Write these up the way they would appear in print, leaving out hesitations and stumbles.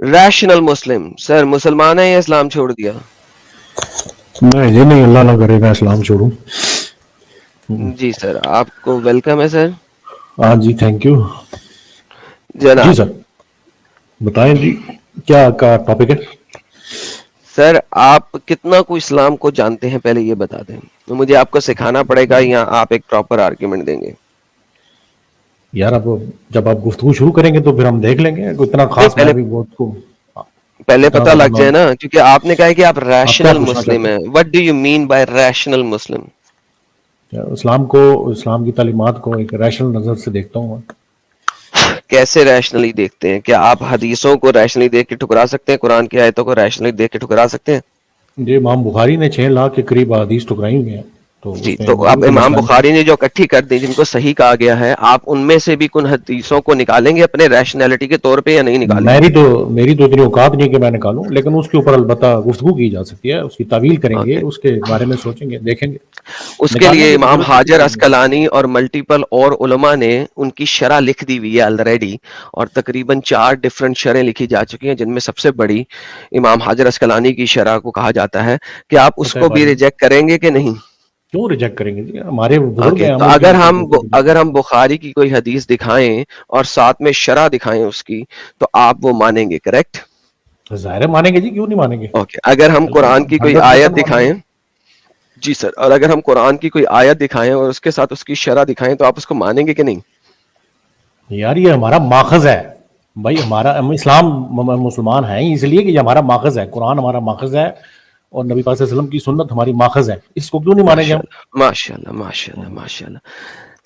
Rational مسلم سر مسلمان ہے یا اسلام چھوڑ دیا؟ میں یہ نہیں، اللہ نہ کرے میں اسلام چھوڑوں. جی سر آپ کو ویلکم ہے سر. ہاں جی، تھینک یو. جی جناب سر بتائیں جی، کیا کا ٹاپک ہے؟ سر آپ کتنا کو اسلام کو جانتے ہیں پہلے یہ بتا دیں. مجھے آپ کو سکھانا پڑے گا یا آپ ایک پراپر آرگیومنٹ دیں گے؟ یار اب جب آپ گفتگو شروع کریں گے تو پھر ہم دیکھ لیں گے. اتنا نہیں خاص میں بھی بہت کو پہلے اتنا پتہ زیادہ لگ جائے نا، کیونکہ آپ نے کہا ہے کہ آپ آپ کیا ریشنل پوچھنا مسلم چاہتے ہیں. What do you mean by rational Muslim? ہیں؟ اسلام کو، اسلام کی تعلیمات کو ایک ریشنل نظر سے دیکھتا ہوں میں. کیسے ریشنلی دیکھتے ہیں؟ کیا آپ حدیثوں کو ریشنلی دیکھ کے ٹھکرا سکتے ہیں؟ قرآن کی آیتوں کو ریشنلی دیکھ کے ٹھکرا سکتے ہیں؟ جی، امام بخاری نے 6 لاکھ کے قریب احادیث ٹکرائی ہوئی ہیں، تو جی اس میں تو اب موضوع کوئی امام مسئلہ نہیں. بخاری نے جو اکٹھی کر دی جن کو صحیح کہا گیا ہے، آپ ان میں سے بھی کن حدیثوں کو نکالیں گے اپنے ریشنلٹی کے طور پہ یا نہیں نکالیں گے؟ میری تو اتنی اوقات نہیں کہ میں نکالوں، لیکن اس کے اوپر البتہ گفتگو کی جا سکتی ہے، اس کی تعویل کریں گے، اوکے. اس کے بارے میں سوچیں گے، دیکھیں گے. اس کے نکالنے لیے کی تو امام ضرورت کسی حاجر کو نہیں. اسقلانی اور ملٹیپل اور علماء نے ان کی شرح لکھ دی ہوئی ہے آلریڈی، اور تقریباً 4 ڈفرنٹ شرح لکھی جا چکی ہیں، جن میں سب سے بڑی امام حاجر اسقلانی کی شرح کو کہا جاتا ہے. کہ آپ اس فتح کو بھی باری ریجیکٹ کریں گے کہ نہیں؟ کیوں ریجیکٹ کریں گے جی؟ ہمارے بزرگ اوکے ہیں، تو ہم ان کی باتوں کو اگر ہم بخاری کی کوئی حدیث دکھائیں اور ساتھ میں شرح دکھائیں اس کی، تو آپ وہ مانیں گے، کریکٹ؟ ظاہر ہے مانیں گے جی، کیوں نہیں مانیں گے؟ اوکے. اگر ہم قرآن کی کوئی 100% آیت مانیں دکھائیں، جی سر، اور اگر ہم قرآن کی کوئی آیت دکھائیں اور اس کے ساتھ اس کی شرح دکھائیں تو آپ اس کو مانیں گے کہ نہیں؟ گے. یار یہ ہمارا ماخذ ہے بھائی، ہم اسلام مسلمان ہیں اس لیے کہ یہ ہمارا ماخذ ہے، قرآن ہمارا ماخذ ہے، اور نبی پاک صلی اللہ علیہ وسلم کی سنت ہماری ماخذ ہے. اس کو کیوں نہیں مانیں گے ماشاء ہم؟ اللہ ماشاء اللہ ماشاء اللہ ماشاء اللہ.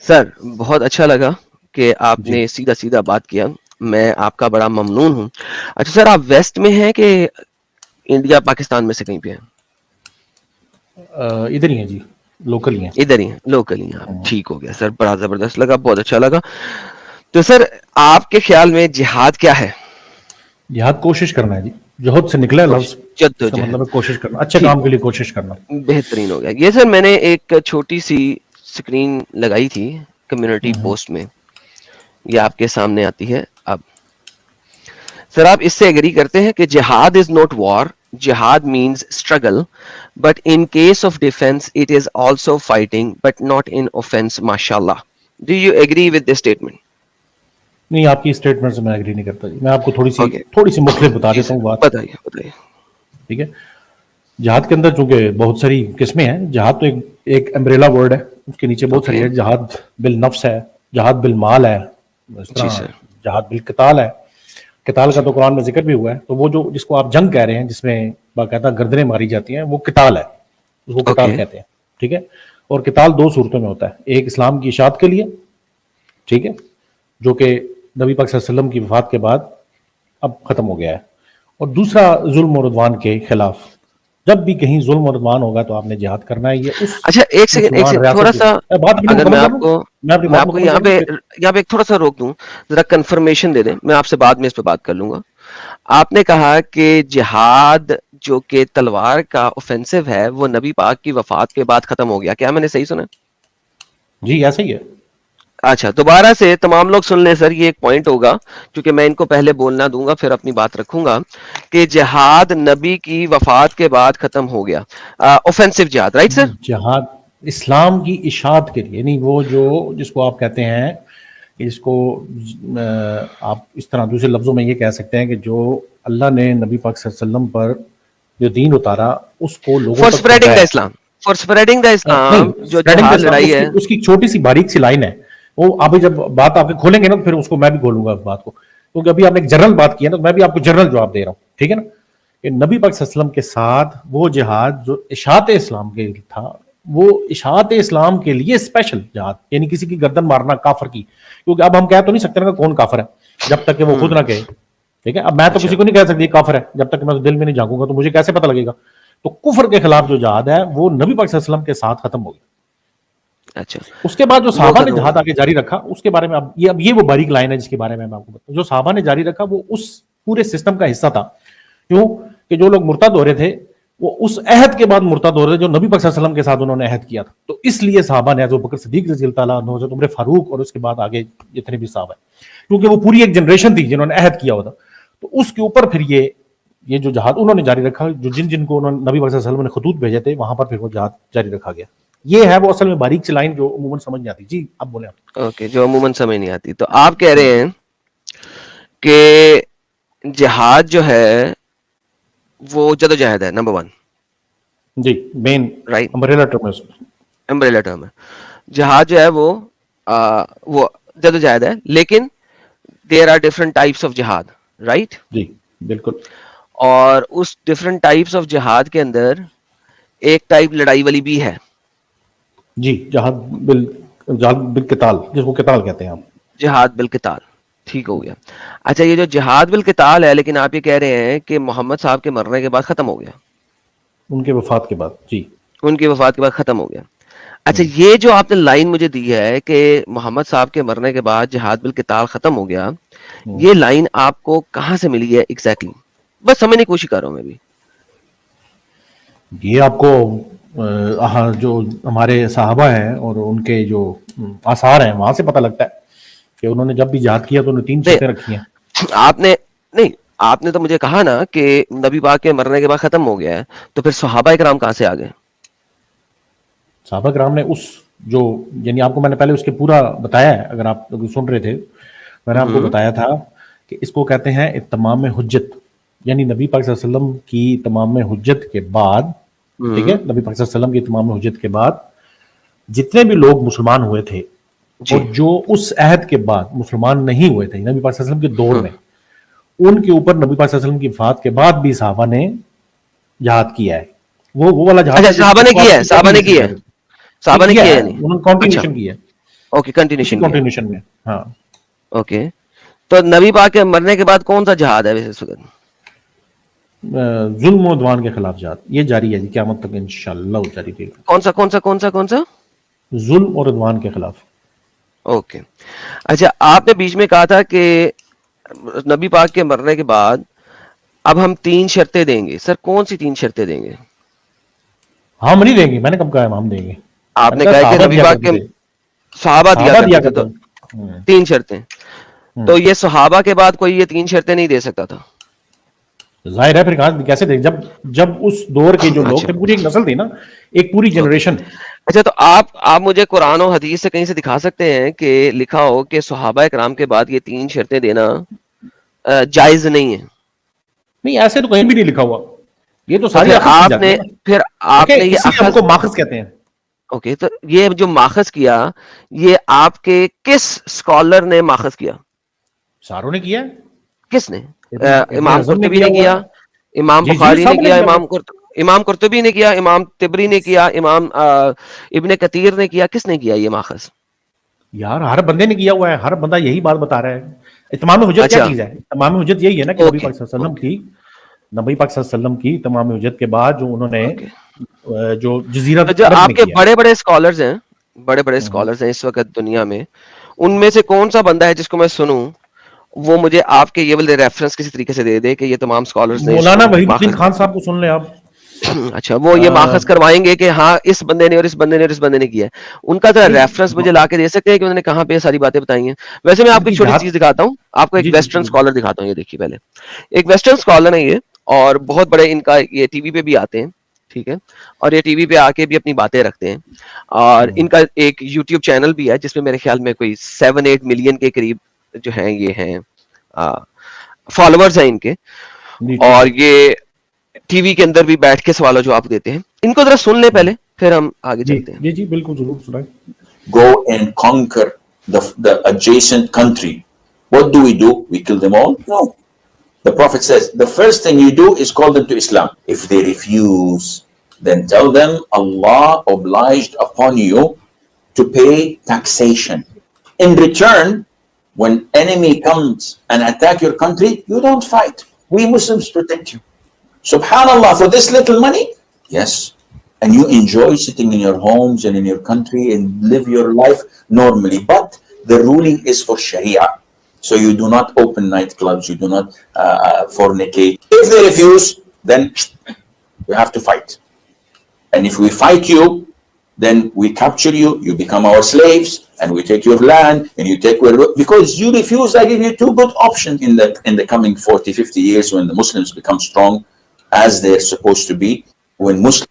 سر بہت اچھا لگا کہ آپ جی، نے سیدھا سیدھا بات کیا. میں آپ کا بڑا ممنون ہوں. اچھا سر، آپ ویسٹ میں ہیں کہ انڈیا پاکستان میں سے کہیں پہ ہیں؟ ادھر ہی ہیں جی، لوکل ہی ہیں. ادھر ہی ہیں، لوکل ہی ہیں آپ. ٹھیک ہو گیا سر، بڑا زبردست لگا، بہت اچھا لگا. تو سر آپ کے خیال میں جہاد کیا ہے؟ جہاد کوشش کرنا ہے جی، جہد سے نکلا ہے لفظ، جد و اس کا مطلب ہے جہد. کوشش کرنا، اچھے ٹھیک کام کے ہو لیے کوشش کرنا. بہترین ہو گیا یہ سر. میں نے ایک چھوٹی سی سکرین لگائی تھی کمیونٹی پوسٹ میں، یہ آپ کے سامنے آتی ہے اب. سر آپ اس سے ایگری کرتے ہیں کہ جہاد از not war, jihad means struggle, but in case of defence it is also fighting but not in offence. ماشاء اللہ. Do you agree with this statement? نہیں، آپ کی اسٹیٹمنٹ سے میں ایگری نہیں کرتا جی. میں آپ کو اوکے تھوڑی سی مختلف بتا جی دیتا ہوں سر بات. بتائیے بتائیے. ٹھیک ہے. جہاد کے اندر چونکہ بہت ساری قسمیں ہیں، جہاد تو ایک امبریلا ورڈ ہے، اس کے نیچے بہت ساری اوکے ہے. جہاد بالنفس ہے، جہاد بالمال ہے، اس جی طرح سر. جہاد بالقتال ہے. قتال کا جی تو قرآن میں ذکر بھی ہوا ہے. تو وہ جو جس کو آپ جنگ کہہ رہے ہیں، جس میں باقاعدہ گردنیں ماری جاتی ہیں، وہ قتال ہے، اس کو قتال اوکے کہتے ہیں. ٹھیک ہے. اور قتال 2 صورتوں میں ہوتا ہے. ایک اسلام کی اشاعت کے لیے، ٹھیک ہے، جو کہ نبی پاک صلی اللہ علیہ وسلم کی وفات کے بعد اب ختم ہو گیا ہے. اور دوسرا ظلم و عدوان کے خلاف. جب بھی کہیں ظلم و عدوان ہوگا تو آپ نے جہاد کرنا ہے. یہ اس اچھا ایک مسلمان سیکنڈ تھوڑا ریاست کی سا، بات اپنی اگر مکمل کر لوں. میں بات آپ کو مکمل کر لوں پھر. یہاں پہ ایک تھوڑا سا روک دوں، ذرا کنفرمیشن دے دیں. میں آپ سے بعد میں اس پہ بات کر لوں گا. آپ نے کہا کہ جہاد جو کہ تلوار کا اوفینسو ہے وہ نبی پاک کی وفات کے بعد ختم ہو گیا. کیا میں نے صحیح سنا؟ جی ایسا ہی ہے. اچھا دوبارہ سے تمام لوگ سن لیں سر، یہ ایک پوائنٹ ہوگا کیونکہ میں ان کو پہلے بولنا دوں گا پھر اپنی بات رکھوں گا، کہ جہاد نبی کی وفات کے بعد ختم ہو گیا. اوفینسو جہاد، رائٹ سر؟ جہاد اسلام کی اشاعت کے لیے، یعنی وہ جو جس کو آپ کہتے ہیں، اس کو آپ اس طرح دوسرے لفظوں میں یہ کہہ سکتے ہیں کہ جو اللہ نے نبی پاک صلی اللہ علیہ وسلم پر جو دین اتارا اس کو لوگوں فار تک اسپریڈنگ دا پہنچایا. اسلام، فار اسپریڈنگ دا نہیں، اسلام جو اسپریڈنگ دا جہاد اسلام لڑائی ہے. اس کی چھوٹی سی باریک سی لائن ہے. وہ آپ جب بات آپ کے کھولیں گے نا تو پھر اس کو میں بھی کھولوں گا اس بات کو، کیونکہ ابھی آپ نے ایک جنرل بات کی ہے نا، تو میں بھی آپ کو جنرل جواب دے رہا ہوں. ٹھیک ہے نا. کہ نبی پاک صلی اللہ علیہ وسلم کے ساتھ وہ جہاد جو اشاعت اسلام کے لیے تھا، وہ اشاعت اسلام کے لیے اسپیشل جہاد، یعنی کسی کی گردن مارنا کافر کی. کیونکہ اب ہم کہہ تو نہیں سکتے نا کہ کون کافر ہے جب تک کہ وہ خود نہ کہے. ٹھیک ہے. اب میں تو اچھا کسی کو نہیں کہہ سکتی کافر ہے جب تک کہ میں دل میں نہیں جھانکوں گا، تو مجھے کیسے پتہ لگے گا؟ تو کفر کے خلاف جو جہاد ہے وہ نبی پاک صلی اللہ علیہ وسلم کے ساتھ ختم ہو گیا. اچھا اس کے بعد جو صحابہ نے ختم ہو جہاد آگے جاری رکھا، اس کے بارے میں اب یہ وہ باریک لائن ہے جس کے بارے میں آپ کو بتاؤں. جو صحابہ نے جاری رکھا وہ اس پورے سسٹم کا حصہ تھا. کیوں کہ جو لوگ مرتد ہو رہے تھے وہ اس عہد کے بعد مرتد ہو رہے تھے جو نبی پاک صلی اللہ علیہ وسلم کے ساتھ انہوں نے عہد کیا تھا. تو اس لیے صحابہ نے حضرت ابوبکر صدیق رضی اللہ تعالیٰ عنہ، حضرت عمر فاروق اور اس کے بعد آگے جتنے بھی صحابہ ہیں، کیونکہ وہ پوری ایک جنریشن تھی جنہوں نے عہد کیا ہوا تھا. تو اس کے اوپر پھر یہ جو جہاد انہوں نے جاری رکھا، جو جن کو انہوں نے نبی پاک صلی اللہ علیہ وسلم نے خطوط بھیجے تھے وہاں پر پھر وہ جہاد جاری رکھا گیا. یہ ہے وہ اصل میں باریک سی لائن جو عموماً سمجھ نہیں آتی. جی اب بولیں آپ. اوکے، جو عموماً سمجھ نہیں آتی. تو آپ کہہ رہے ہیں کہ جہاد جو ہے وہ جدوجہد ہے، نمبر 1. جی مین رائٹ، امبریلا ٹرم ہے. امبریلا ٹرم ہے. جہاد جو ہے وہ جدوجہد ہے، لیکن there are different types of جہاد، رائٹ. جی بالکل. اور اس ڈفرنٹ ٹائپس آف جہاد کے اندر ایک ٹائپ لڑائی والی بھی ہے. جی جہاد بالقتال، جس کو قتال کہتے ہیں ہم. جہاد بالقتال، ٹھیک ہو گیا. اچھا، یہ جو جہاد بالقتال ہے، لیکن آپ یہ کہہ رہے ہیں کہ محمد صاحب کے مرنے کے بعد ختم ہو گیا، ان کے وفات کے بعد. جی ان کی وفات کے بعد ختم ہو گیا. اچھا، یہ جو آپ نے لائن مجھے دی ہے کہ محمد صاحب کے مرنے کے بعد جہاد بالقتال ختم ہو گیا، یہ لائن آپ کو کہاں سے ملی ہے ایگزیکٹلی؟ بس سمجھنے کی کوشش کر رہا ہوں میں بھی. یہ آپ کو جو ہمارے صحابہ ہیں اور ان کے جو آثار ہیں وہاں سے پتہ لگتا ہے کہ انہوں نے جب بھی جہاد کیا تو انہوں نے 3 شرطیں رکھی ہیں. آپ نے تو مجھے کہا نا کہ نبی پاک کے مرنے کے بعد ختم ہو گیا ہے، تو پھر صحابہ کرام کہاں سے آ گئے؟ صحابہ کرام نے یعنی آپ کو میں نے پہلے اس کے پورا بتایا ہے، اگر آپ سن رہے تھے میں نے آپ کو بتایا تھا کہ اس کو کہتے ہیں اتمام حجت. یعنی نبی پاک صلی اللہ علیہ وسلم کی تمام حجت کے بعد، ٹھیک ہے، نبی پاک صلی اللہ علیہ وسلم کی تمام حجت کے بعد جتنے بھی لوگ مسلمان ہوئے تھے اور جو اس عہد کے بعد مسلمان نہیں ہوئے تھے نبی پاک صلی اللہ علیہ وسلم کے دور میں، ان کے اوپر نبی پاک صلی اللہ علیہ وسلم کی وفات کے بعد بھی صحابہ نے جہاد کیا ہے. وہ والا جہاد صحابہ نے کیا ہے، صحابہ نے کیا ہے، صحابہ نے کیا ہے، انہوں نے کنٹینیوشن کیا ہے. اوکے، کنٹینیوشن میں. ہاں اوکے. تو نبی پاک کے مرنے کے بعد کون سا جہاد ہے ویسے اس وقت؟ ظلم و عدوان کے خلاف جہاد یہ جاری ہے جی، قیامت تک انشاءاللہ جاری رہے گا. کون سا؟ ظلم اور عدوان کے خلاف. اوکے. اچھا، آپ نے بیچ میں کہا تھا کہ نبی پاک کے مرنے کے بعد اب ہم 3 شرطیں دیں گے. سر کون سی 3 شرطیں دیں گے؟ ہم نہیں دیں گے، میں نے کب کہا ہم دیں گے؟ آپ نے کہا کہ نبی پاک کے صحابہ دیا کرتے تھے. 3 شرطیں. تو یہ صحابہ کے بعد کوئی یہ 3 شرطیں نہیں دے سکتا تھا؟ ظاہر ہے، پھر کیسے دیں؟ جب اس دور کے جو لوگ تھے، پوری ایک نسل تھی نا، ایک پوری جنریشن. اچھا، تو آپ مجھے قرآن و حدیث سے کہیں سے دکھا سکتے ہیں کہ لکھا ہو کہ صحابہ کرام کے بعد یہ 3 شرطیں دینا جائز نہیں ہے؟ نہیں، ایسے تو کہیں بھی نہیں لکھا ہوا. یہ تو ساری آپ نے ہم کو ماخذ کہتے ہیں. اوکے، تو یہ جو ماخذ کیا، یہ آپ کے کس اسکالر نے ماخذ کیا؟ ساروں نے کیا. کس نے؟ امام قرطبی نے کیا، امام بخاری نے کیا، امام قرطبی نے کیا، امام طبری نے کیا، امام ابن کثیر نے کیا. کس نے کیا یہ ماخذ؟ یار ہر بندے نے کیا ہوا ہے، ہر بندہ یہی بات بتا رہا ہے. اتمام حجت کیا چیز ہے؟ اتمام حجت یہی ہے نا کہ نبی پاک صلی اللہ علیہ وسلم کی تمام حجت کے بعد جو انہوں نے جو جزیرہ آپ کے بڑے بڑے اسکالرز ہیں اس وقت دنیا میں، ان میں سے کون سا بندہ ہے جس کو میں سنوں وہ مجھے آپ کے یہ والے ریفرنس کسی طریقے سے دے دے کہ یہ تمام اسکالرز نے؟ مولانا وحید الدین خان صاحب کو سن لیں آپ. اچھا، وہ یہ ماخذ کروائیں گے کہ ہاں اس بندے نے اور اس بندے نے اور اس بندے نے کیا ہے. ان کا ذرا ریفرنس مجھے لا کے دے سکتے ہیں کہ انہوں نے کہاں پہ یہ ساری باتیں بتائی ہیں؟ ویسے میں آپ کو ایک چھوٹی چیز دکھاتا ہوں، آپ کو ایک ویسٹرن اسکالر دکھاتا ہوں. یہ دیکھیے، پہلے ایک ویسٹرن اسکالر ہے یہ، اور بہت بڑے ان کا یہ ٹی وی پہ بھی آتے ہیں، ٹھیک ہے، اور یہ ٹی وی پہ آ کے بھی اپنی باتیں رکھتے ہیں. اور ان کا ایک یوٹیوب چینل بھی ہے جس میں میرے خیال میں کوئی 7-8 ملین کے قریب جو ہیں یہ ہیں فالوورز ہیں ان کے. اور یہ ٹی وی کے اندر بھی بیٹھ کے سوال و جواب دیتے ہیں. ان کو ذرا سن لیں پہلے، پھر ہم آگے چلتے ہیں. جی بالکل ضرور سنائیں. Go and conquer the adjacent country. What do? We kill them all? No. The Prophet says, the first thing you do is call them to Islam. If they refuse, then tell them Allah obliged upon you to pay taxation. In return, when enemy comes and attack your country, you don't fight. We Muslims protect you. Subhanallah, for this little money? Yes. And you enjoy sitting in your homes and in your country and live your life normally. But the ruling is for Sharia. So you do not open nightclubs, you do not fornicate. If they refuse, then you have to fight. And if we fight you, then we capture you, you become our slaves, and we take your land, and you take where, because you refuse. I give you two good options in the coming 40-50 years when the Muslims become strong as they're supposed to be. When Muslims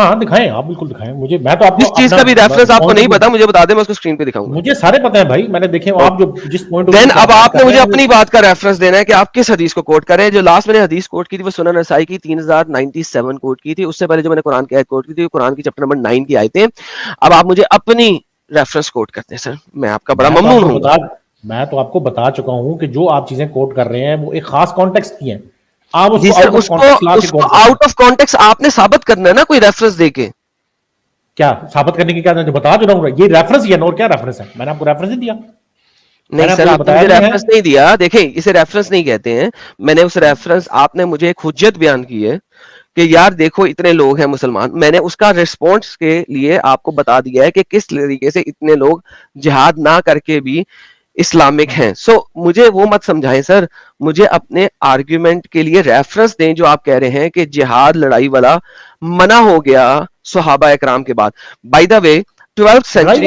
ہاں دکھائیں آپ, بالکل دکھائیں مجھے. میں تو آپ جس چیز کا بھی ریفرنس آپ کو نہیں پتا مجھے بتا دیں, میں اس کو اسکرین پہ دکھاؤں گا. مجھے سارے پتہ ہیں بھائی, میں نے دیکھے. آپ جو جس پوائنٹ دین اب آپ نے مجھے اپنی بات کا ریفرنس دینا ہے کہ آپ کس حدیث کو کوٹ کر رہے ہیں. جو لاسٹ میں نے حدیث کوٹ کی تھی وہ سنن نسائی کی 3097 کوٹ کی تھی. اس سے پہلے جو میں نے قرآن کی آیت کوٹ کی تھی قرآن کی چیپٹر نمبر 9 کی آیتیں. اب آپ مجھے اپنی ریفرنس کوٹ کرتے ہیں سر, میں آپ کا بڑا ممنون ہوں گا. میں تو آپ کو بتا چکا ہوں کہ جو آپ چیزیں کوٹ کر رہے ہیں وہ ایک خاص کانٹیکسٹ کی ہیں. آپ جی سر, اس کو آؤٹ آف کانٹیکسٹ آپ نے ثابت کرنا ہے نا کوئی ریفرنس دے کے. کیا ثابت کرنے کی, کیا بتا جو رہا ہوں, یہ ریفرنس ہی ہے اور کیا ریفرنس ہے؟ میں نے آپ کو ریفرنس نہیں دیا. نہیں سر, آپ نے مجھے ریفرنس نہیں دیا. دیکھیں اسے ریفرنس نہیں کہتے ہیں. میں نے اس ریفرنس, آپ نے مجھے ایک حجت بیان کی ہے کہ یار دیکھو اتنے لوگ ہیں مسلمان. میں نے اس کا ریسپونس کے لیے آپ کو بتا دیا ہے کہ کس طریقے سے اتنے لوگ جہاد نہ کر کے بھی اسلامک ہیں. سو مجھے وہ مت سمجھائیں سر, مجھے اپنے آرگیومنٹ کے لیے ریفرنس دیں. جو آپ کہہ رہے ہیں کہ جہاد لڑائی والا منع ہو گیا صحابہ اکرام کے بعد. By the way 12th century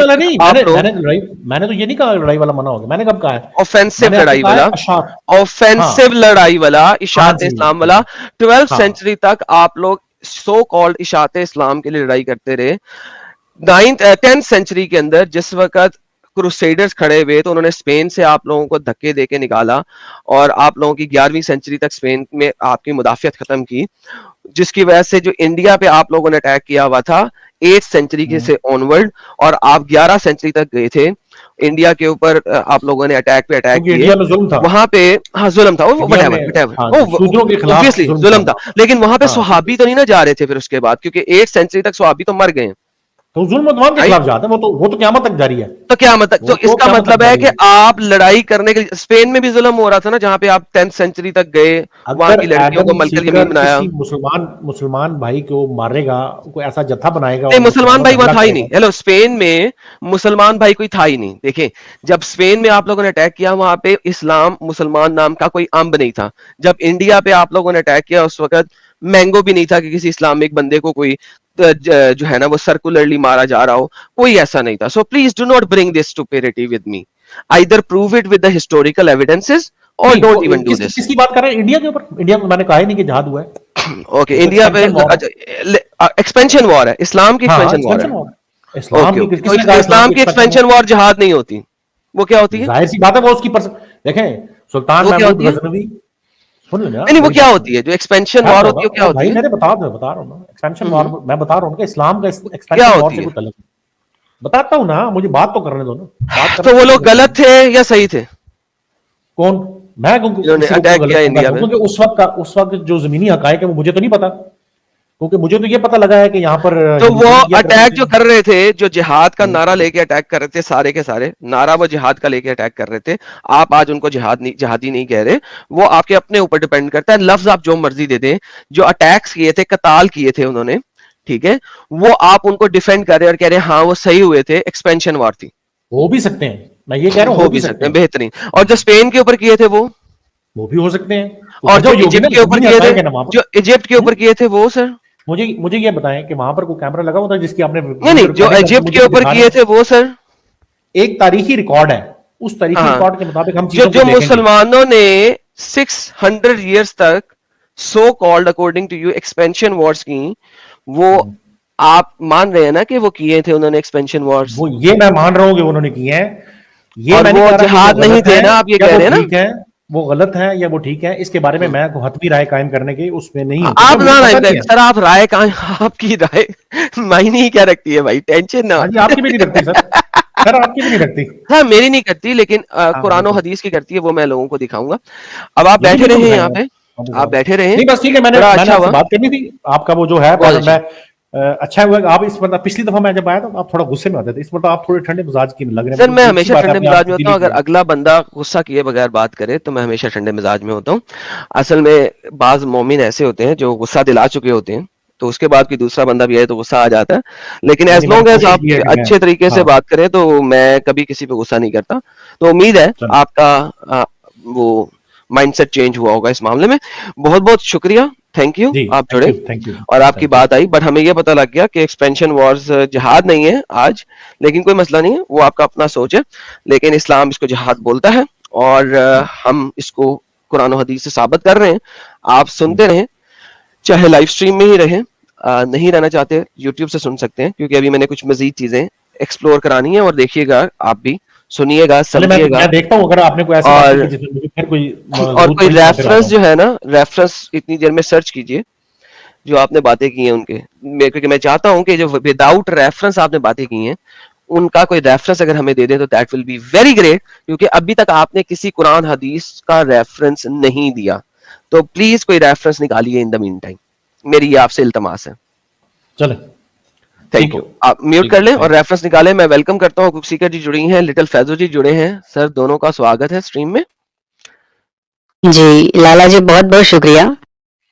میں نے تو یہ نہیں کہا لڑائی والا منع ہو گیا. میں نے کب کہا ہے اوفینسو لڑائی والا, اوفینسو لڑائی والا, اشاعت اسلام والا 12th سینچری تک آپ لوگ سو کالڈ اشاعت اسلام کے لیے لڑائی کرتے رہے. 10th سینچری کے اندر جس وقت کروسیڈرز کھڑے ہوئے تو انہوں نے اسپین سے آپ لوگوں کو دھکے دے کے نکالا اور آپ لوگوں کی 11ویں سینچری تک اسپین میں آپ کی مدافعت ختم کی, جس کی وجہ سے جو انڈیا پہ آپ لوگوں نے اٹیک کیا ہوا تھا 8th سینچری کے سے آنورڈ, اور آپ 11 سینچری تک گئے تھے انڈیا کے اوپر. آپ لوگوں نے اٹیک پہ اٹیک کیے وہاں پہ. ہاں ظلم تھا, ظلم تھا, لیکن وہاں پہ صحابی تو نہیں نہ جا رہے تھے پھر اس کے بعد, کیونکہ 8th سینچری تک صحابی تو مر گئے. تو ظلم کے خلاف جاتا ہے وہ تو قیامت تک جاری ہے. تو قیامت تک, تو اس کا مطلب ہے کہ آپ لڑائی کرنے کے لیے اسپین میں بھی ظلم ہو رہا تھا نا جہاں پہ آپ 10th سینچری تک گئے, وہاں کی لڑکیوں کو ملک الیمین بنایا. مسلمان بھائی کو مارے گا, کوئی ایسا جتھا بنائے گا, نہیں مسلمان بھائی وہاں تھا ہی نہیں. ہیلو, اسپین میں مسلمان بھائی کوئی تھا ہی نہیں. دیکھیں جب اسپین میں آپ لوگوں نے اٹیک کیا وہاں پہ اسلام مسلمان نام کا کوئی امب نہیں تھا. جب انڈیا پہ آپ لوگوں نے اٹیک کیا اس وقت مینگو بھی نہیں تھا کہ کسی اسلامک بندے کو کوئی جو ہے نا وہ سرکولرلی مارا جا رہا ہو, کوئی ایسا نہیں تھا. So please do not bring this stupidity with me, either prove it with the historical evidences اور ڈونٹ ایون ڈو دس. کس کی بات کر رہے ہیں؟ انڈیا کے اوپر. انڈیا میں نے کہا ہی نہیں کہ جہاد ہوا ہے. اوکے, انڈیا پہ ایکسپینشن وار ہے, اسلام کی ایکسپینشن وار ہے. اسلام کی ایکسپینشن وار جہاد نہیں ہوتی, وہ کیا ہوتی ہے؟ ظاہر سی بات ہے وہ اس کی دیکھیں سلطان محمود غزنوی, نہیں وہ کیا ہوتی ہے جو ایکسپینشن وار ہوتی ہے کیا ہوتی ہے؟ میں بتا رہا ہوں نا ایکسپینشن وار, میں بتا رہا ہوں کہ اسلام کا ایکسپینشن وار سے کوئی تعلق نہیں. بتاتا ہوں نا, مجھے بات تو کرنے دو نا. تو وہ لوگ غلط تھے یا صحیح تھے؟ کون؟ میں کیونکہ اس وقت جو زمینی حقائق ہے وہ مجھے تو نہیں پتا, کیونکہ مجھے تو یہ پتا لگا ہے کہ یہاں پر تو وہ اٹیک جو کر رہے تھے, جو جہاد کا نعرہ لے کے اٹیک کر رہے تھے, سارے کے سارے نعرہ وہ جہاد کا لے کے اٹیک کر رہے تھے. آپ آج ان کو جہادی نہیں کہہ رہے, وہ آپ کے اپنے اوپر ڈیپینڈ کرتا ہے. لفظ آپ جو مرضی دے دیں, جو اٹیکس کیے تھے, قتال کیے تھے انہوں نے, ٹھیک ہے, وہ آپ ان کو ڈیفینڈ کر رہے اور کہہ رہے ہاں وہ صحیح ہوئے تھے, ایکسپینشن وار تھی. ہو بھی سکتے ہیں, میں یہ کہہ رہا ہوں ہو بھی سکتے ہیں, بہترین. اور جو اسپین کے اوپر کیے تھے وہ بھی ہو سکتے ہیں, اور جو ایجپٹ کے اوپر کیے تھے, جو ایجپٹ کے اوپر کیے تھے وہ سر مجھے یہ بتائیں کہ وہاں پر کوئی کیمرہ لگا ہوتا ہے جس کی آپ نے نہیں جو ایجپٹ کے اوپر کیے تھے وہ سر ایک تاریخی ریکارڈ ہے, اس تاریخی ریکارڈ کے مطابق ہم چیزوں کو جو مسلمانوں نے 600 ایئرز تک so called according to you expansion wars کی, وہ آپ مان رہے ہیں نا کہ وہ کیے تھے انہوں نے ایکسپینشن وارز؟ وہ یہ میں مان رہا ہوں کہ انہوں نے کیے ہیں, یہ اور وہ جہاد نہیں تھے نا, آپ یہ کہہ رہے ہیں نا وہ غلط ہے یا وہ ٹھیک ہے, اس کے بارے میں حتمی رائے قائم کرنے کی اس میں نہیں. آپ سر آپ رائے آپ کی رائے معنی ہی کیا رکھتی ہے بھائی, ٹینشن نہ. آپ کی بھی نہیں رکھتی سر, آپ کی بھی نہیں رکھتی. ہاں میری نہیں کرتی, لیکن قرآن و حدیث کی کرتی ہے, وہ میں لوگوں کو دکھاؤں گا. اب آپ بیٹھے رہے یہاں پہ, آپ بیٹھے رہے. نہیں بس ٹھیک ہے, میں نے بات کرنی تھی آپ کا وہ جو ہے, میں اچھا ہوا آپ اس مرتبہ, پچھلی دفعہ میں جب آیا تو آپ تھوڑا غصے میں آتے تھے, اس مرتبہ آپ تھوڑے ٹھنڈے مزاج کی لگ رہے ہیں. سر میں ہمیشہ ٹھنڈے مزاج میں ہوتا ہوں, اگر اگلا بندہ غصہ کیے بغیر بات کرے تو میں ہمیشہ ٹھنڈے مزاج میں ہوتا ہوں. اصل میں بعض مومن ایسے ہوتے ہیں جو غصہ دلا چکے ہوتے ہیں, تو اس کے بعد کوئی دوسرا بندہ بھی آئے تو غصہ آ جاتا ہے, لیکن ایز لانگ ایز آپ اچھے طریقے سے بات کریں تو میں کبھی کسی پہ غصہ نہیں کرتا. تو امید ہے آپ کا وہ مائنڈ سیٹ چینج ہوا ہوگا اس معاملے میں. بہت بہت شکریہ, تھینک یو, آپ جڑے اور آپ کی بات آئی. بٹ ہمیں یہ پتا لگ گیا کہ ایکسپینشن وارز جہاد نہیں ہے آج, لیکن کوئی مسئلہ نہیں ہے, وہ آپ کا اپنا سوچ ہے, لیکن اسلام اس کو جہاد بولتا ہے اور ہم اس کو قرآن و حدیث سے ثابت کر رہے ہیں. آپ سنتے رہیں, چاہے لائیو سٹریم میں ہی رہیں, نہیں رہنا چاہتے یوٹیوب سے سن سکتے ہیں, کیونکہ ابھی میں نے کچھ مزید چیزیں ایکسپلور کرانی ہے, اور دیکھیے گا آپ بھی, سنیے گا, چلے سمجھیے گا. میں دیکھتا ہوں اگر آپ نے کوئی ایسی بات اور کی جس میں مجھے پھر کوئی اور ضرورت کوئی پڑی تو میں پھر آتا ریفرنس ہوں. جو ہے نا, ریفرنس اتنی دیر میں سرچ کیجئے جو آپ نے باتیں کی ہیں ان کے, کیونکہ میں چاہتا ہوں کہ جو وداؤٹ ریفرنس آپ نے باتیں کی ہیں ان کا کوئی ریفرنس اگر ہمیں دے دیں تو that will be very great, کیونکہ ابھی تک آپ نے کسی قرآن حدیث کا ریفرنس نہیں دیا. تو پلیز کوئی ریفرنس نکالیے ان دا مین ٹائم, میری یہ آپ سے التماس ہے. چلیں تھینک یو. آپ میوٹ کر لیں اور ریفرنس نکالیں. میں ویلکم کرتا ہوں حقوق سیکر جی جڑی ہیں, لٹل فیضو جی جڑے ہیں. سر دونوں کا سواگت ہے اسٹریم میں. جی لالا جی بہت بہت شکریہ.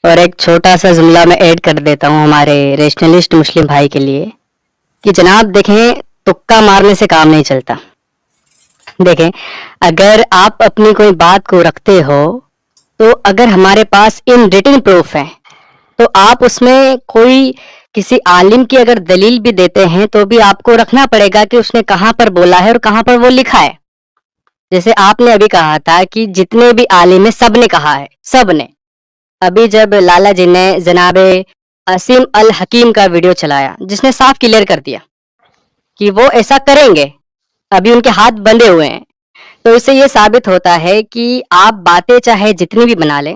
اور ایک چھوٹا سا جملہ میں ایڈ کر دیتا ہوں ہمارے ریشنلسٹ مسلم بھائی کے لیے کہ جناب دیکھیں, تکا مارنے سے کام نہیں چلتا. دیکھیں اگر آپ اپنی کوئی بات کو رکھتے ہو تو اگر ہمارے پاس ان ریٹن پروف ہے تو آپ اس میں کوئی کسی عالم کی اگر دلیل بھی دیتے ہیں تو بھی آپ کو رکھنا پڑے گا کہ اس نے کہاں پر بولا ہے اور کہاں پر وہ لکھا ہے. جیسے آپ نے ابھی کہا تھا کہ جتنے بھی عالم ہیں سب نے کہا ہے, سب نے. ابھی جب لالا جی نے جناب عاصم الحکیم کا ویڈیو چلایا جس نے صاف کلیئر کر دیا کہ وہ ایسا کریں گے, ابھی ان کے ہاتھ بندھے ہوئے ہیں, تو اس سے یہ ثابت ہوتا ہے کہ آپ باتیں چاہے جتنی بھی بنا لیں,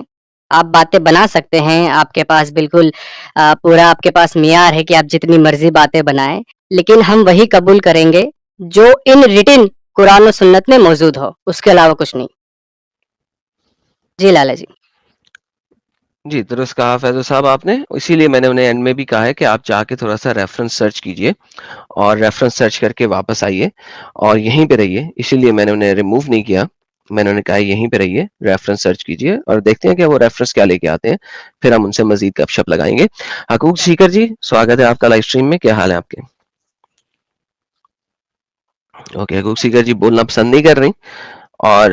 آپ باتیں بنا سکتے ہیں, آپ کے پاس بالکل پورا آپ کے پاس معیار ہے کہ آپ جتنی مرضی باتیں بنائیں, لیکن ہم وہی قبول کریں گے جو ان ریٹن قرآن و سنت میں موجود ہو, اس کے علاوہ کچھ نہیں. جی لالا جی. جی درست کہا فیضو صاحب آپ نے, اسی لیے میں نے انہیں اینڈ میں بھی کہا ہے کہ آپ جا کے تھوڑا سا ریفرنس سرچ کیجئے اور ریفرنس سرچ کر کے واپس آئیے اور یہیں پہ رہیے. اسی لیے میں نے انہیں ریموو نہیں کیا, میں نے انہیں کہا یہیں پہ رہیے, ریفرنس سرچ کیجئے اور دیکھتے ہیں کہ وہ ریفرنس کیا لے کے آتے ہیں, پھر ہم ان سے مزید گپ شپ لگائیں گے. حقوق سیکر جی سواگت ہے آپ کا لائیو اسٹریم میں, کیا حال ہے آپ کے؟ اوکے, حقوق سیکر جی بولنا پسند نہیں کر رہی اور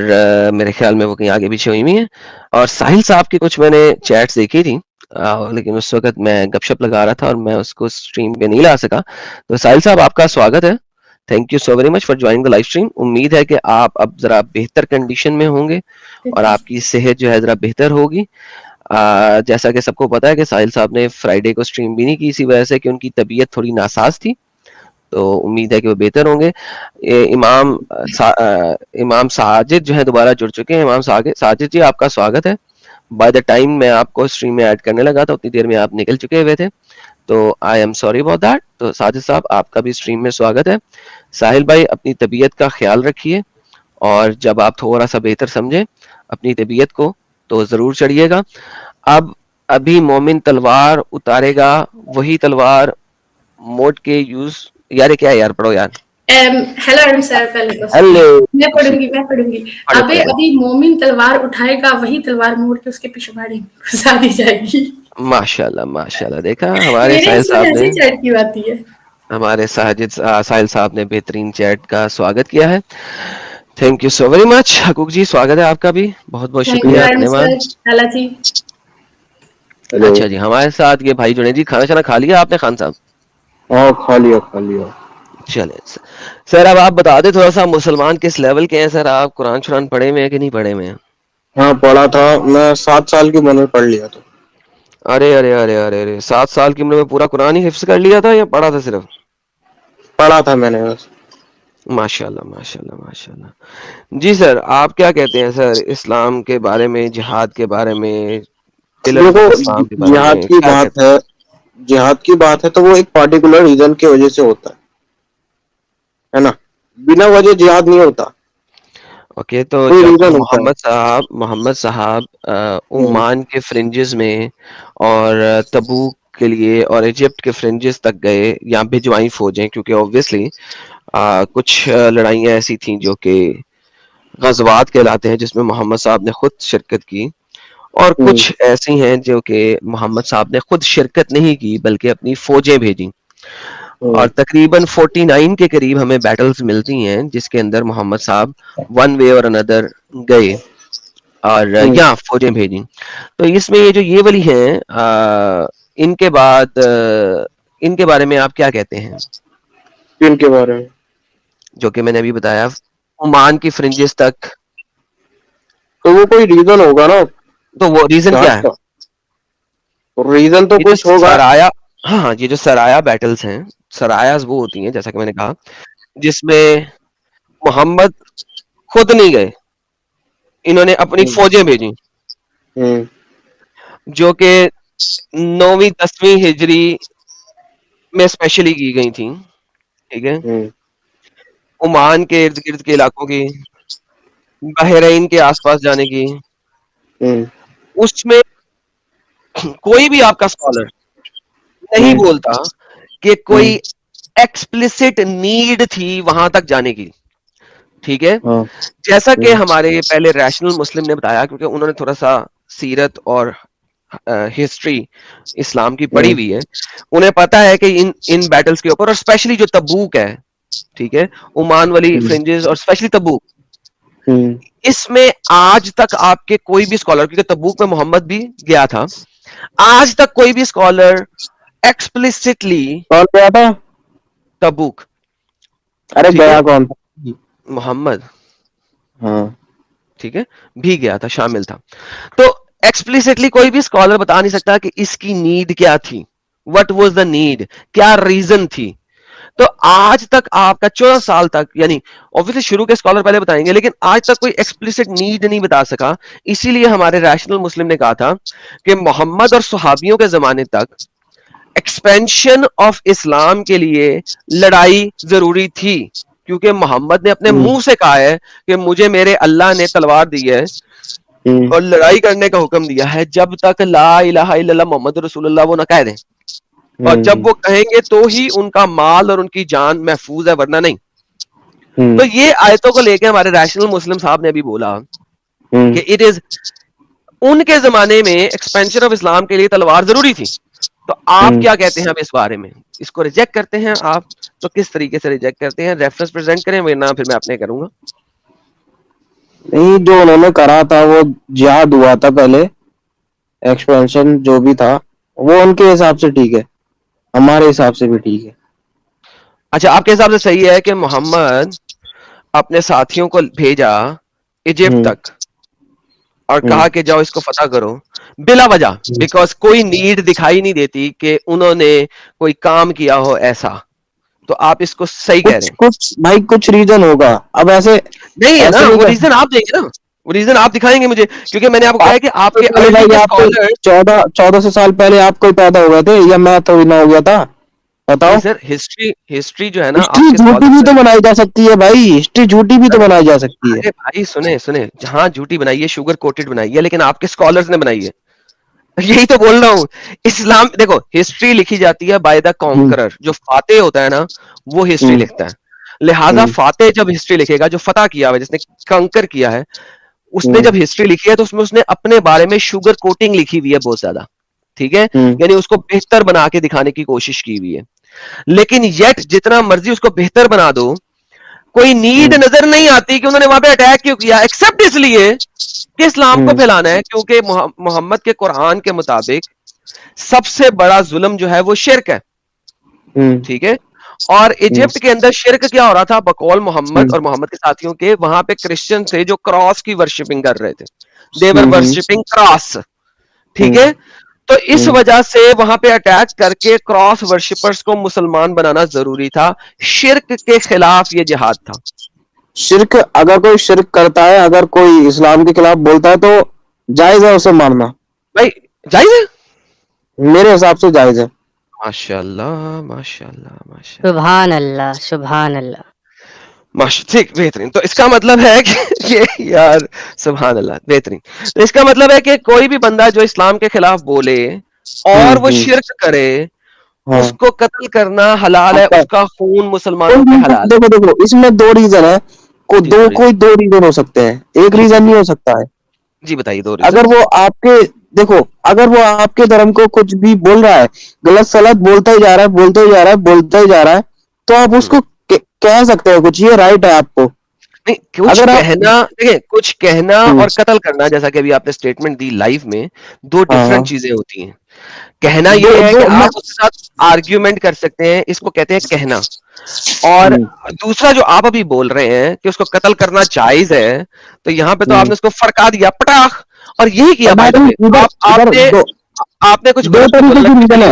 میرے خیال میں وہ کہیں آگے پیچھے ہوئی ہوئی ہیں. اور ساحل صاحب کی کچھ میں نے چیٹس دیکھی تھی, لیکن اس وقت میں گپ شپ لگا رہا تھا اور میں اس کو اسٹریم پہ نہیں لا سکا. تو ساحل صاحب آپ کا سواگت ہے, thank you so very much for joining the live stream. امید ہے کہ آپ اب ذرا بہتر کنڈیشن میں ہوں گے اور آپ کی صحت جو ہے ذرا بہتر ہوگی. جیسا کہ سب کو پتا ہے کہ ساحل صاحب نے فرائیڈے کو اسٹریم بھی نہیں کی اسی وجہ سے کہ ان کی طبیعت تھوڑی ناساز تھی, تو امید ہے کہ وہ بہتر ہوں گے. امام ساجد جو ہے دوبارہ جڑ چکے ہیں. امام ساجد جی آپ کا سواگت ہے. بائی دا ٹائم میں آپ کو اسٹریم میں ایڈ کرنے لگا تھا اتنی دیر میں آپ نکل چکے ہوئے تھے, تو I am sorry about that. تو ساجد صاحب آپ کا بھی اسٹریم میں سواگت ہے. ساحل بھائی اپنی طبیعت کا خیال رکھیے اور جب آپ تھوڑا سا بہتر سمجھیں اپنی طبیعت کو تو ضرور چڑھیے گا. ابھی مومن تلوار اتارے گا, وہی تلوار موڈ کے یوز, یار کیا ہے یار, پڑھو یار. ہیلو سر, پہلے تو ہیلو میں پڑھوں گی. ابھی مومن تلوار اٹھائے گا وہی تلوار موڑ کے اس کے پیچھے بھاڑی گھسا دی جائے گی. ماشاء اللہ دیکھا ہمارے میرے ساحل اس میں صاحب نے, ایسی چیٹ کی بات ہے. ہمارے ساحل صاحب نے بہترین چیٹ کا سواگت کیا ہے. Thank you so very much. حقوق جی سواگت ہے آپ کا بھی, بہت بہت تھینک شکریہ, یو ویری مچ دھنیہ واد. سر. لالا جی اچھا جی, ہمارے ساتھ یہ بھائی جڑے جی. کھانا شانا کھا لیا آپ نے خان صاحب؟ ہاں کھا لیا. چلے سر, اب آپ بتا دیں تھوڑا سا مسلمان کس لیول کے ہیں سر. آپ قرآن شرآن پڑھے ہوئے ہیں کہ نہیں پڑھے ہوئے ہیں؟ ہاں پڑھا تھا میں, 7 سال کی عمر میں پڑھ لیا تھا. ارے 7 سال کی عمر میں پورا قرآن ہی حفظ کر لیا تھا یا پڑھا تھا صرف؟ پڑھا تھا میں نے بس. ماشاء اللہ. جی سر, آپ کیا کہتے ہیں سر اسلام کے بارے میں, جہاد کے بارے میں, پلرز دیکھو آف اسلام کے بارے میں کیا کہتے ہیں؟ جہاد کی بات ہے تو وہ ایک پارٹیکولر ریزن کی وجہ سے ہوتا ہے نا, بنا وجہ جہاد نہیں ہوتا. اوکے, تو کوئی جب ریزن ہوتا ہے. محمد صاحب عمان کے فرنجز میں اور تبوک کے لیے اور ایجپٹ کے فرنجز تک گئے یا بھجوائی فوجیں, کیونکہ اوبویسلی کچھ لڑائیاں ایسی تھیں جو کہ غزوات کہلاتے ہیں جس میں محمد صاحب نے خود شرکت کی, اور کچھ ایسی ہیں جو کہ محمد صاحب نے خود شرکت نہیں کی بلکہ اپنی فوجیں بھیجیں. اور تقریباً 49 کے قریب ہمیں بیٹلز ملتی ہیں جس کے اندر محمد صاحب ون وے اور اندر گئے اور یہاں فوجیں بھیجیں. تو اس میں یہ جو یہ والی ہیں, ان کے بعد ان کے بارے میں آپ کیا کہتے ہیں؟ ان کے بارے میں جو کہ میں نے ابھی بتایا عمان کی فرنجز تک, تو وہ کوئی ریزن ہوگا نا تو وہ ریزن کیا جہاد ہے؟ کا. ریزن تو کچھ ہوگا. ہاں ہاں، یہ جو سرایا بیٹلز ہیں، سرایاز وہ ہوتی ہیں جیسا کہ میں نے کہا جس میں محمد خود نہیں گئے، انہوں نے اپنی فوجیں بھیجی جو کہ 9ویں 10ویں ہجری میں اسپیشلی کی گئی تھیں، ٹھیک ہے، عمان کے ارد گرد کے علاقوں کی، بحرین کے آس پاس جانے کی. اس میں کوئی بھی آپ کا اسکالر نہیں بولتا کہ کوئی ایکسپلسٹ نیڈ تھی وہاں تک جانے کی، ٹھیک ہے. جیسا کہ ہمارے پہلے ریشنل مسلم نے بتایا، کیونکہ انہوں نے تھوڑا سا سیرت اور ہسٹری اسلام کی پڑھی ہوئی ہے، انہیں پتا ہے کہ ان بیٹلز کے اوپر، اور اسپیشلی جو تبوک ہے، ٹھیک ہے، عمان والی فرنجز اور اسپیشلی تبوک، اس میں آج تک آپ کے کوئی بھی اسکالر، کیونکہ تبوک میں محمد بھی گیا تھا، آج تک کوئی بھی اسکالر ایکسپلسٹلی کون گیا تھا؟ تبوک، ارے ٹھیک ہے، گیا کون تھا؟ محمد، ہاں ٹھیک ہے، بھی گیا تھا، شامل تھا. تو ایکسپلسٹلی کوئی بھی اسکالر بتا نہیں سکتا کہ اس کی نیڈ کیا تھی، وٹ واز دا نیڈ، کیا ریزن تھی. تو آج تک آپ کا 14 سال تک، یعنی obviously شروع کے اسکالر پہلے بتائیں گے، لیکن آج تک کوئی ایکسپلسٹ نیڈ نہیں بتا سکا. اسی لیے ہمارے ریشنل مسلم نے کہا تھا کہ محمد اور صحابیوں کے زمانے تک ایکسپینشن آف اسلام کے لیے لڑائی ضروری تھی، کیونکہ محمد نے اپنے منہ سے کہا ہے کہ مجھے میرے اللہ نے تلوار دی ہے اور لڑائی کرنے کا حکم دیا ہے جب تک لا الہ الا اللہ محمد رسول اللہ وہ نہ کہہ دیں، اور جب وہ کہیں گے تو ہی ان کا مال اور ان کی جان محفوظ ہے، ورنہ نہیں. تو یہ آیتوں کو لے کے ہمارے ریشنل مسلم صاحب نے بھی بولا کہ اٹ از ان کے زمانے میں ایکسپینشن آف اسلام کے لیے تلوار ضروری تھی. تو آپ کیا کہتے ہیں اب اس بارے میں؟ اس کو ریجیکٹ کرتے ہیں آپ تو کس طریقے سے ریجیکٹ کرتے ہیں؟ ریفرنس پریزنٹ کریں، ورنہ پھر میں اپنے کروں گا. نہیں، جو انہوں نے کرا تھا وہ جہاد ہوا تھا پہلے، ایکسپینشن جو بھی تھا وہ ان کے حساب سے ٹھیک ہے، ہمارے حساب سے بھی ٹھیک ہے. اچھا، آپ کے حساب سے صحیح ہے کہ محمد اپنے ساتھیوں کو بھیجا ایجپٹ تک اور کہا کہ جاؤ اس کو فتح کرو بلا وجہ، بیکاز کوئی نیڈ دکھائی نہیں دیتی کہ انہوں نے کوئی کام کیا ہو ایسا. تو آپ اس کو صحیح کہہ رہے ہیں. کچھ بھائی کچھ ریزن ہوگا. اب ایسے نہیں ہے نا، ایسے وہ ریزن آپ دیں گے نا، وہ ریزن آپ دکھائیں گے مجھے، کیونکہ میں نے آپ کو کہا کہ آپ کے ارلی کے اسکالر 1400 سال پہلے آپ کوئی پیدا ہو گئے تھے یا میں تو نہ ہو گیا تھا؟ بتاؤ. سر ہسٹری جو ہے نا، آپ ہسٹری کے جھوٹی بھی تو بنائی جا سکتی ہے بھائی، ہسٹری جھوٹی بھی تو بنائی جا سکتی ہے. ارے بھائی سنیں، جہاں جھوٹی بنائی ہے، شوگر کوٹڈ بنائی ہے، لیکن آپ کے اسکالرز نے بنائی ہے. یہی تو بول رہا ہوں. اسلام دیکھو، ہسٹری لکھی جاتی ہے بائی دا کانکرر، جو فاتح ہوتا ہے نا وہ ہسٹری لکھتا ہے. لہذا فاتح جب ہسٹری لکھے گا، جو فتح کیا ہوا ہے، جس نے کنکر کیا ہے، اس نے جب ہسٹری لکھی ہے تو اس میں اس نے اپنے بارے میں شوگر کوٹنگ لکھی ہوئی ہے بہت زیادہ، ٹھیک ہے، یعنی اس کو بہتر بنا کے دکھانے کی کوشش کی ہوئی ہے. لیکن یٹ جتنا مرضی اس کو بہتر بنا دو، کوئی نیڈ نظر نہیں آتی کہ انہوں نے وہاں پہ اٹیک کیوں کیا، ایکسپٹ اس لیے کہ اسلام کو پھیلانا ہے. کیونکہ محمد کے قرآن کے مطابق سب سے بڑا ظلم جو ہے وہ شرک ہے، ٹھیک ہے. اور ایجپٹ کے اندر شرک کیا ہو رہا تھا بقول محمد اور محمد کے ساتھیوں کے؟ وہاں پہ کرسچن تھے جو کراس کی ورشپنگ کر رہے تھے، دیور ورشپنگ کراس، ٹھیک ہے. تو اس وجہ سے وہاں پہ اٹیک کر کے کراس ورشپرز کو مسلمان بنانا ضروری تھا. شرک کے خلاف یہ جہاد تھا. شرک، اگر کوئی شرک کرتا ہے، اگر کوئی اسلام کے خلاف بولتا ہے تو جائز ہے اسے مارنا. بھائی جائز ہے، میرے حساب سے جائز ہے. ماشاء اللہ ماشاء اللہ ماشاء سبحان اللہ سبحان اللہ. ماشاء، ٹھیک، بہترین. تو اس کا مطلب ہے کہ یار سبحان اللہ، بہترین. تو اس کا مطلب ہے کہ کوئی بھی بندہ جو اسلام کے خلاف بولے اور وہ شرک کرے، اس کو قتل کرنا حلال ہے، اس کا خون مسلمانوں پہ حلال ہے. دیکھو اس میں دو ریزن ہے، کوئی دو ریزن ہو سکتے ہیں، ایک ریزن نہیں ہو سکتا ہے. جی بتائیے دو اگر ریزن. وہ آپ کے دیکھو، اگر وہ آپ کے دھرم کو کچھ بھی بول رہا ہے، غلط سلط بولتا ہی جا رہا ہے تو آپ اس کو کہہ سکتے ہیں کچھ، یہ رائٹ ہے آپ کو. نہیں، کچھ کہنا، دیکھیں، کچھ کہنا اور قتل کرنا، جیسا کہ ابھی آپ نے اسٹیٹمنٹ دی لائف میں، دو ڈفرنٹ چیزیں ہوتی ہیں. کہنا یہ ہے کہ آپ اس کے ساتھ آرگیومنٹ کر سکتے ہیں، اس کو کہتے ہیں کہنا. اور دوسرا جو آپ ابھی بول رہے ہیں کہ اس کو قتل کرنا جائز ہے، تو یہاں پہ تو آپ نے اس کو فرقا دیا پٹاخ، اور یہی کیا. آپ نے کچھ غلط بولا،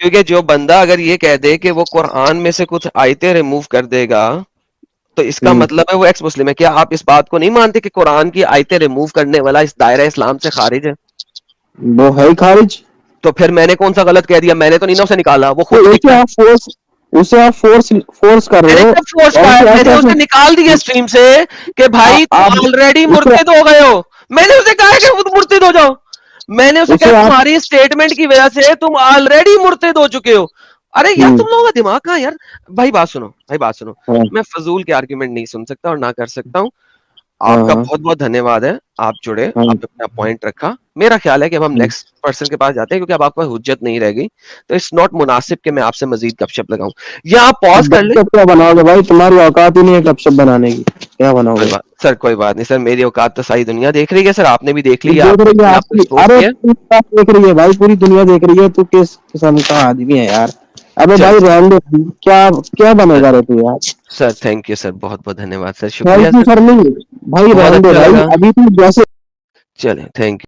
کیونکہ جو بندہ اگر یہ کہہ دے کہ وہ قرآن میں سے کچھ آیتیں ریموو کر دے گا تو اس کا مطلب ہے وہ ایکس مسلم ہے. کیا آپ اس بات کو نہیں مانتے کہ قرآن کی آیتیں ریموو کرنے والا اس دائرہ اسلام سے خارج ہے؟ وہ ہے خارج. تو پھر میں نے کون سا غلط کہہ دیا؟ میں نے تو نہیں نا اسے نکالا, وہ خود اسے آپ فورس کر رہے ہو. میں نے اسے نکال دیا اسٹریم سے کہ بھائی تم آلریڈی مرتد ہو گئے ہو. میں نے اسے کہا کہ خود مرتد ہو جاؤ. میں نے اسے کہا تمہاری اسٹیٹمنٹ کی وجہ سے تم آلریڈی مرتد ہو چکے ہو. ارے یار تم لوگوں کا دماغ کہاں یار. بھائی بات سنو, میں فضول کے آرگیومنٹ نہیں سن سکتا اور نہ کر سکتا ہوں. آپ کا بہت بہت دھنیہ واد ہے, آپ جڑے, آپ نے اپنا پوائنٹ رکھا. میرا خیال ہے کہ اب ہم نیکسٹ پرسن کے پاس جاتے ہیں کیونکہ اب آپ کو حجت نہیں رہ گئی, تو اٹس ناٹ مناسب کہ میں آپ سے مزید گپ شپ لگاؤں. یا آپ پاز کر لیں. کیا بناؤ گے بھائی, تمہاری اوقات ہی نہیں ہے گپ شپ بنانے کی, کیا بناؤ گے سر؟ کوئی بات نہیں سر, میری اوقات تو ساری دنیا دیکھ رہی ہے سر, آپ نے بھی دیکھ لی ہے. ارے دیکھ رہی ہے بھائی, پوری دنیا دیکھ رہی ہے. تو کس قسم کا آدمی ہے یار. ابے بھائی رہنے دے, کیا بنے گا رے تو یار. سر تھینک یو سر, بہت بہت دھنیہ واد سر, تھینک شکریہ یو سر. نہیں بھائی رہنے دے بھائی, ابھی تو جیسے چلیں, تھینک یو.